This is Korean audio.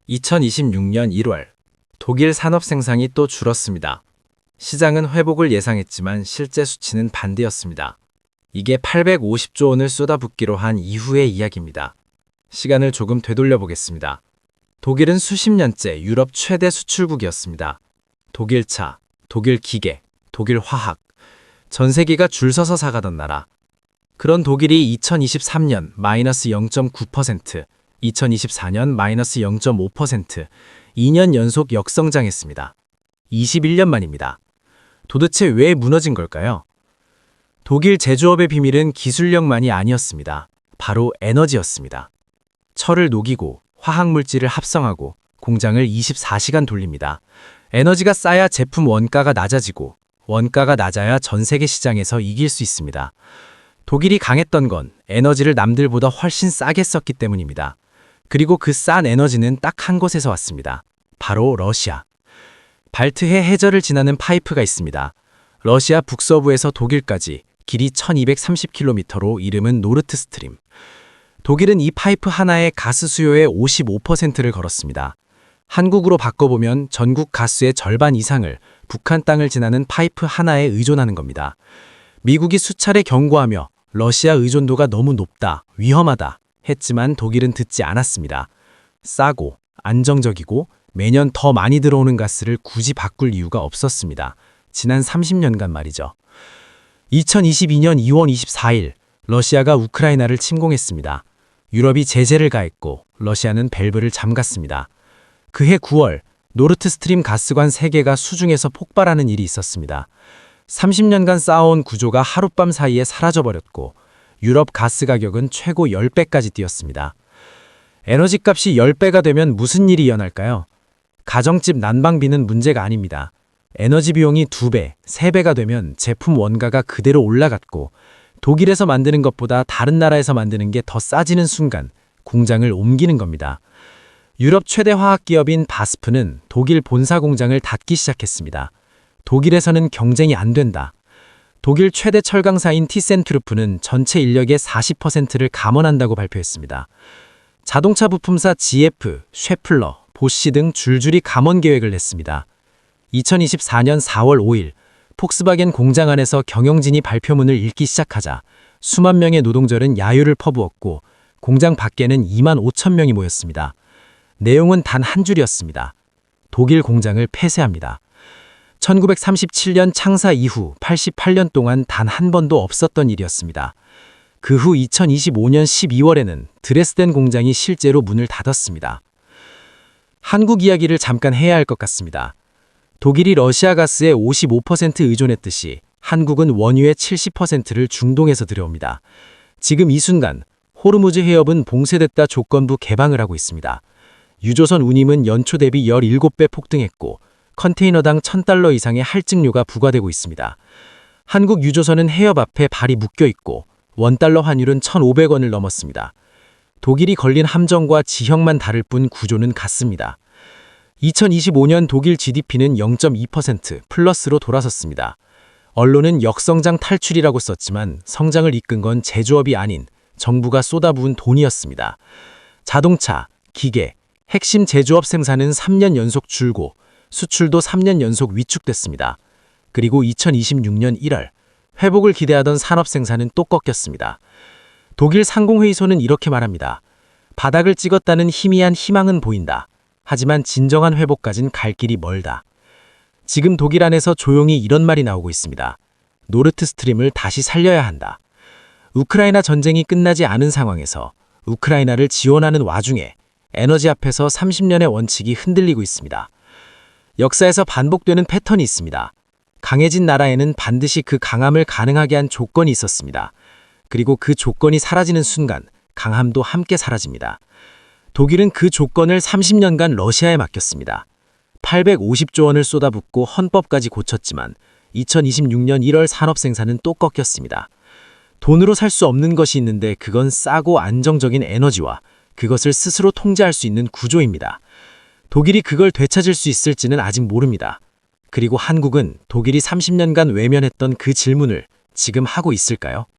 2026년 1월, 독일 산업 생산이 또 줄었습니다. 시장은 회복을 예상했지만 실제 수치는 반대였습니다. 이게 850조 원을 쏟아붓기로 한 이후의 이야기입니다. 시간을 조금 되돌려 보겠습니다. 독일은 수십 년째 유럽 최대 수출국이었습니다. 독일 차, 독일 기계, 독일 화학, 전 세계가 줄 서서 사가던 나라. 그런 독일이 2023년 마이너스 0.9%, 2024년 마이너스 0.5%, 2년 연속 역성장했습니다. 21년 만입니다. 도대체 왜 무너진 걸까요? 독일 제조업의 비밀은 기술력만이 아니었습니다. 바로 에너지였습니다. 철을 녹이고 화학물질을 합성하고 공장을 24시간 돌립니다. 에너지가 쌓야 제품 원가가 낮아지고 원가가 낮아야 전 세계 시장에서 이길 수 있습니다. 독일이 강했던 건 에너지를 남들보다 훨씬 싸게 썼기 때문입니다. 그리고 그 싼 에너지는 딱 한 곳에서 왔습니다. 바로 러시아. 발트해 해저를 지나는 파이프가 있습니다. 러시아 북서부에서 독일까지 길이 1230km로 이름은 노르트 스트림. 독일은 이 파이프 하나의 가스 수요의 55%를 걸었습니다. 한국으로 바꿔보면 전국 가스의 절반 이상을 북한 땅을 지나는 파이프 하나에 의존하는 겁니다. 미국이 수차례 경고하며 러시아 의존도가 너무 높다, 위험하다 했지만 독일은 듣지 않았습니다. 싸고 안정적이고 매년 더 많이 들어오는 가스를 굳이 바꿀 이유가 없었습니다. 지난 30년간 말이죠. 2022년 2월 24일 러시아가 우크라이나를 침공했습니다. 유럽이 제재를 가했고 러시아는 밸브를 잠갔습니다. 그해 9월 노르트 스트림 가스관 3개가 수중에서 폭발하는 일이 있었습니다. 30년간 쌓아온 구조가 하룻밤 사이에 사라져버렸고 유럽 가스 가격은 최고 10배까지 뛰었습니다. 에너지 값이 10배가 되면 무슨 일이 일어날까요? 가정집 난방비는 문제가 아닙니다. 에너지 비용이 2배, 3배가 되면 제품 원가가 그대로 올라갔고 독일에서 만드는 것보다 다른 나라에서 만드는 게 더 싸지는 순간 공장을 옮기는 겁니다. 유럽 최대 화학기업인 바스프는 독일 본사 공장을 닫기 시작했습니다. 독일에서는 경쟁이 안 된다. 독일 최대 철강사인 티센트루프는 전체 인력의 40%를 감원한다고 발표했습니다. 자동차 부품사 GF, 쉐플러, 보쉬 등 줄줄이 감원 계획을 냈습니다. 2024년 4월 5일 폭스바겐 공장 안에서 경영진이 발표문을 읽기 시작하자 수만 명의 노동절은 야유를 퍼부었고 공장 밖에는 2만 5천 명이 모였습니다. 내용은 단 한 줄이었습니다. 독일 공장을 폐쇄합니다. 1937년 창사 이후 88년 동안 단 한 번도 없었던 일이었습니다. 그 후 2025년 12월에는 드레스덴 공장이 실제로 문을 닫았습니다. 한국 이야기를 잠깐 해야 할 것 같습니다. 독일이 러시아 가스에 55% 의존했듯이 한국은 원유의 70%를 중동에서 들여옵니다. 지금 이 순간 호르무즈 해협은 봉쇄됐다 조건부 개방을 하고 있습니다. 유조선 운임은 연초 대비 17배 폭등했고 컨테이너당 $1,000 이상의 할증료가 부과되고 있습니다. 한국 유조선은 해협 앞에 발이 묶여 있고 $1 환율은 1,500원을 넘었습니다. 독일이 걸린 함정과 지형만 다를 뿐 구조는 같습니다. 2025년 독일 GDP는 0.2% 플러스로 돌아섰습니다. 언론은 역성장 탈출이라고 썼지만 성장을 이끈 건 제조업이 아닌 정부가 쏟아부은 돈이었습니다. 자동차, 기계, 핵심 제조업 생산은 3년 연속 줄고 수출도 3년 연속 위축됐습니다. 그리고 2026년 1월 회복을 기대하던 산업 생산은 또 꺾였습니다. 독일 상공회의소는 이렇게 말합니다. 바닥을 찍었다는 희미한 희망은 보인다. 하지만 진정한 회복까진 갈 길이 멀다. 지금 독일 안에서 조용히 이런 말이 나오고 있습니다. 노르트 스트림을 다시 살려야 한다. 우크라이나 전쟁이 끝나지 않은 상황에서 우크라이나를 지원하는 와중에 에너지 앞에서 30년의 원칙이 흔들리고 있습니다. 역사에서 반복되는 패턴이 있습니다. 강해진 나라에는 반드시 그 강함을 가능하게 한 조건이 있었습니다. 그리고 그 조건이 사라지는 순간 강함도 함께 사라집니다. 독일은 그 조건을 30년간 러시아에 맡겼습니다. 850조 원을 쏟아붓고 헌법까지 고쳤지만 2026년 1월 산업 생산은 또 꺾였습니다. 돈으로 살 수 없는 것이 있는데 그건 싸고 안정적인 에너지와 그것을 스스로 통제할 수 있는 구조입니다. 독일이 그걸 되찾을 수 있을지는 아직 모릅니다. 그리고 한국은 독일이 30년간 외면했던 그 질문을 지금 하고 있을까요?